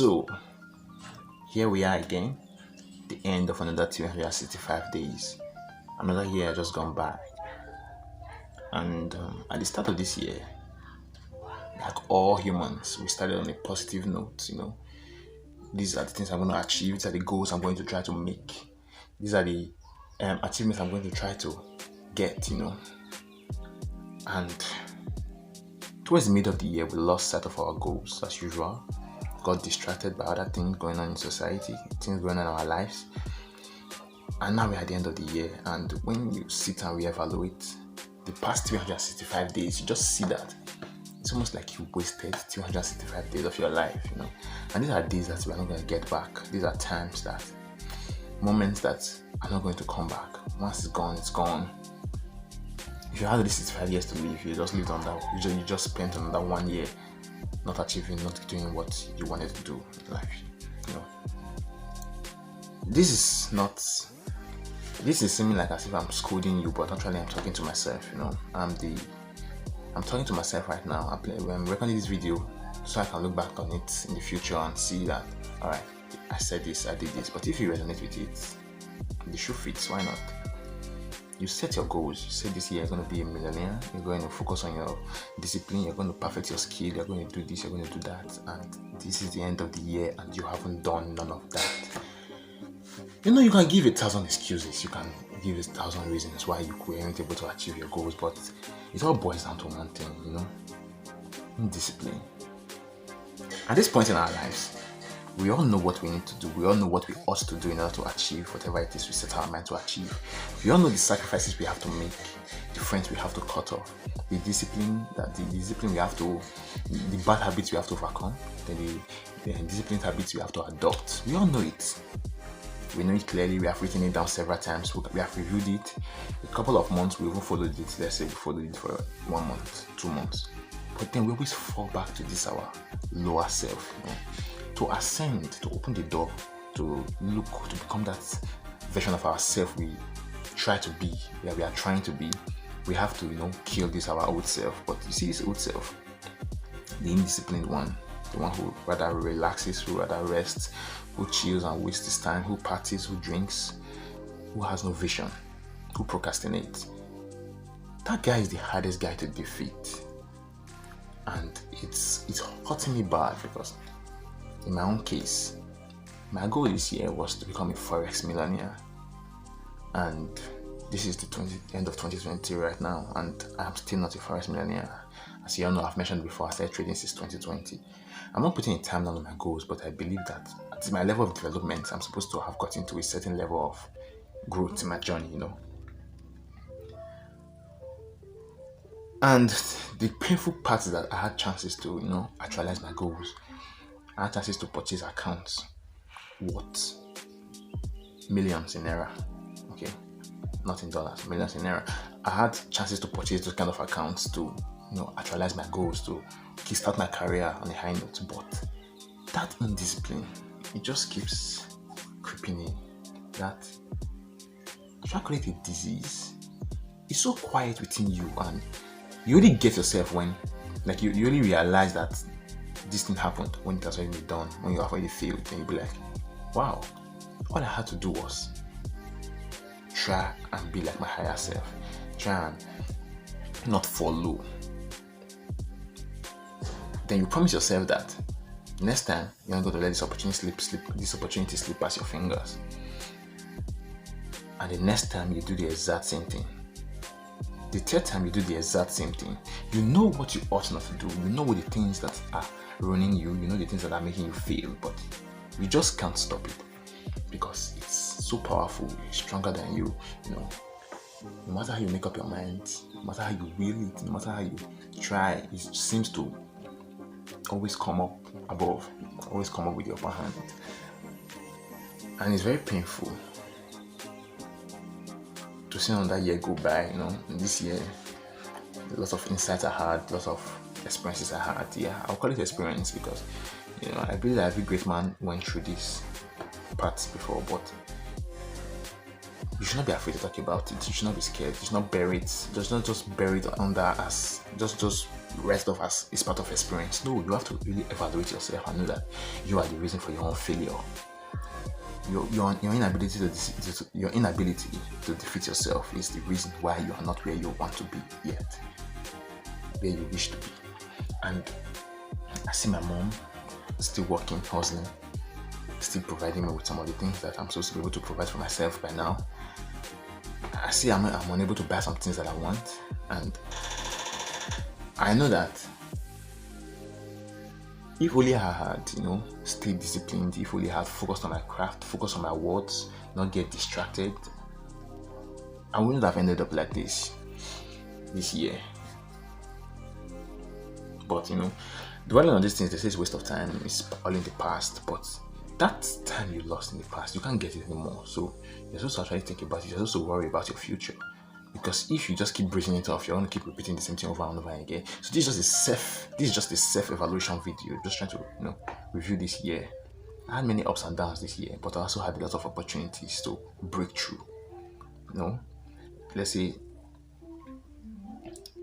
So, here we are again, the end of another 365 days. Another year just gone by. And at the start of this year, like all humans, we started on a positive note. These are the things I'm going to achieve, these are the goals I'm going to try to make, these are the achievements I'm going to try to get. And towards the middle of the year, we lost sight of our goals as usual. Got distracted by other things going on in society, things going on in our lives. And now we're at the end of the year, and when you sit and reevaluate the past 365 days, you just see that it's almost like you wasted 365 days of your life. And these are days that we're not going to get back. These are moments that are not going to come back. Once it's gone, it's gone. If you had these 65 years to live, you just lived on that. You just spent another 1 year not achieving, not doing what you wanted to do in life. This is seeming like as if I'm scolding you, but actually I'm talking to myself. I'm talking to myself right now. I'm recording this video so I can look back on it in the future and see that, alright, I said this, I did this. But if you resonate with it, the shoe fits, why not? You set your goals. You say this year you're going to be a millionaire. You're going to focus on your discipline. You're going to perfect your skill. You're going to do this. You're going to do that. And this is the end of the year and you haven't done none of that. You can give 1,000 excuses. You can give 1,000 reasons why you weren't able to achieve your goals. But it all boils down to one thing, discipline. At this point in our lives, we all know what we need to do. We all know what we ought to do in order to achieve whatever it is we set our mind to achieve. We all know the sacrifices we have to make, the friends we have to cut off, the discipline we have to, the bad habits we have to overcome, the disciplined habits we have to adopt. We all know it. We know it clearly. We have written it down several times. We have reviewed it. A couple of months we even followed it. Let's say we followed it for 1 month, 2 months. But then we always fall back to this our lower self. To ascend, to open the door, to become that version of ourselves we try to be, where we are trying to be, we have to, kill this our old self. But you see this old self, the indisciplined one, the one who rather relaxes, who rather rests, who chills and wastes his time, who parties, who drinks, who has no vision, who procrastinates. That guy is the hardest guy to defeat. And it's hurting me bad because in my own case, my goal this year was to become a Forex millionaire. And this is the end of 2020 right now, and I'm still not a Forex millionaire. As you all know, I've mentioned before, I started trading since 2020. I'm not putting a timeline on my goals, but I believe that at my level of development, I'm supposed to have gotten to a certain level of growth in my journey, And the painful part is that I had chances to, actualize my goals. I had chances to purchase accounts worth millions in naira. Okay, not in dollars, millions in naira. I had chances to purchase those kind of accounts to, actualize my goals, to kickstart my career on a high note. But that indiscipline, it just keeps creeping in. That if I call it a disease, it's so quiet within you, and you only get yourself when, you only realize that this thing happened when it has already been done, when you have already failed, and you'll be like, wow, all I had to do was try and be like my higher self, try and not fall low. Then you promise yourself that next time you're not going to let this opportunity slip past your fingers. And the next time you do the exact same thing. The third time you do the exact same thing, you know what you ought not to do. You know what the things that are ruining you. You know the things that are making you fail, but you just can't stop it because it's so powerful. It's stronger than you. No matter how you make up your mind, no matter how you will it, no matter how you try, it seems to always come up above, always come up with the upper hand, and it's very painful to see another year go by. This year, lots of insights I had, lots of experiences I had. Yeah, I'll call it experience because, I believe that every great man went through this part before, but you should not be afraid to talk about it. You should not be scared. You should not bury it. Just not just bury it under us. Just rest of us is part of experience. No, you have to really evaluate yourself and know that you are the reason for your own failure. Your inability to defeat yourself is the reason why you are not where you want to be yet, where you wish to be. And I see my mom still working, hustling, still providing me with some of the things that I'm supposed to be able to provide for myself by now. I see I'm unable to buy some things that I want, and I know that if only I had, stayed disciplined, if only I had focused on my craft, focused on my words, not get distracted, I wouldn't have ended up like this year. But dwelling on these things, they say it's waste of time, it's all in the past, but that time you lost in the past, you can't get it anymore. So you're supposed to actually think about it, you're supposed to worry about your future. Because if you just keep breathing it off, you're going to keep repeating the same thing over and over again. So this is just a self-evaluation video, just trying to review this year. I had many ups and downs this year, but I also had a lot of opportunities to break through. Let's say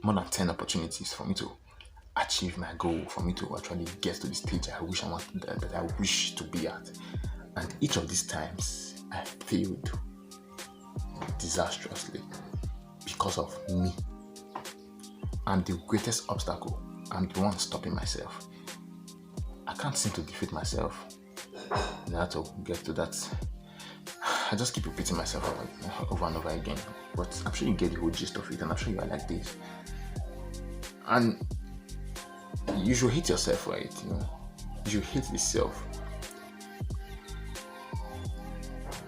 more than 10 opportunities for me to achieve my goal, for me to actually get to the stage I wish to be at. And each of these times I failed disastrously because of me. I'm the greatest obstacle. I'm the one stopping myself. I can't seem to defeat myself. In order to get to that, I just keep repeating myself over and over again. But I'm sure you get the whole gist of it, and I'm sure you are like this. And you should hate yourself, right? You should hate this self.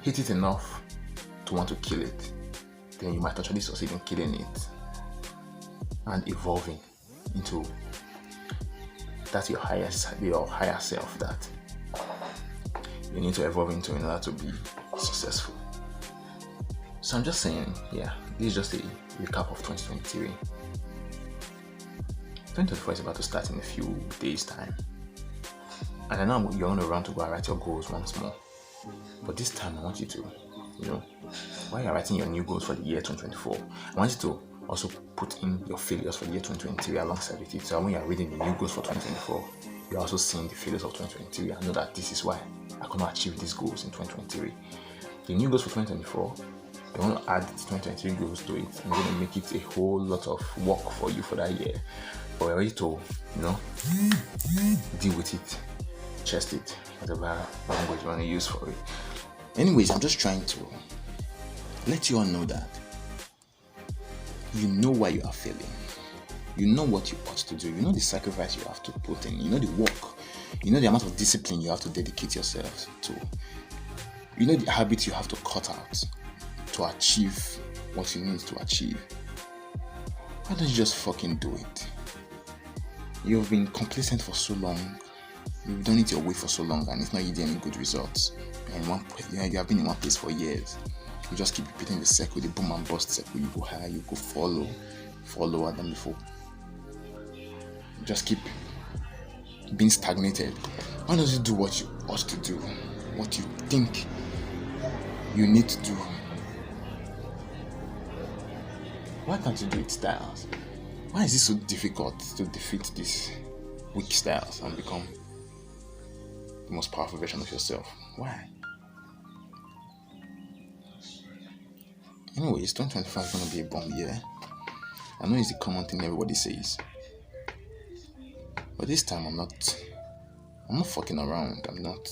Hate it enough to want to kill it. Then you might actually succeed in killing it and evolving into that your higher self that you need to evolve into in order to be successful. So I'm just saying, this is just a recap of 2023. 2024 is about to start in a few days' time. And I know you're going to run to go and write your goals once more. But this time I want you to, while you're writing your new goals for the year 2024, I want you to also put in your failures for the year 2023 alongside with it. So when you're reading the new goals for 2024, you're also seeing the failures of 2023 and know that this is why I could not achieve these goals in 2023. The new goals for 2024, you want to add the 2023 goals to it and going to make it a whole lot of work for you for that year. But we're ready to, deal with it, chest it, whatever language you want to use for it. Anyways, I'm just trying to let you all know that you know why you are failing. You know what you ought to do. You know the sacrifice you have to put in. You know the work. You know the amount of discipline you have to dedicate yourself to. You know the habits you have to cut out to achieve what you need to achieve. Why don't you just fucking do it? You've been complacent for so long. You've done it your way for so long and it's not yielding any good results. And you have been in one place for years. You just keep repeating the circle, the boom and bust circle. You go higher, you go fall lower than before. You just keep being stagnated. Why don't you do what you ought to do? What you think you need to do? Why can't you do it, Styles? Why is it so difficult to defeat these weak styles and become the most powerful version of yourself? Why? Anyways, 2025 is going to be a bomb year. I know it's the common thing everybody says. But this time I'm not fucking around. I'm not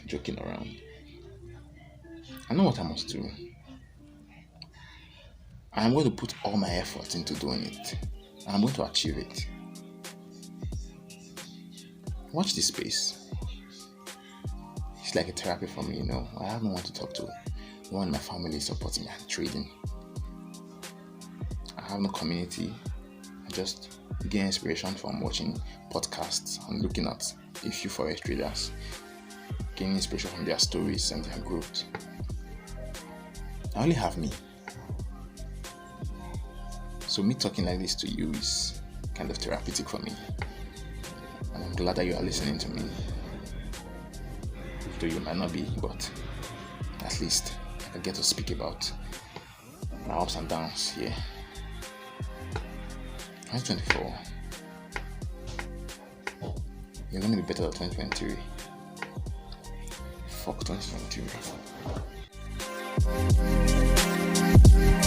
joking around. I know what I must do. I'm going to put all my effort into doing it. I'm going to achieve it. Watch this space. It's like a therapy for me, I have no one to talk to. No one in my family is supporting me and trading. I have no community. I just get inspiration from watching podcasts and looking at a few forex traders, getting inspiration from their stories and their growth. I only have me. So me talking like this to you is kind of therapeutic for me. And I'm glad that you are listening to me. Though you might not be, but at least I get to speak about my ups and downs here. 2024 You're gonna be better than 2023. Fuck 2023.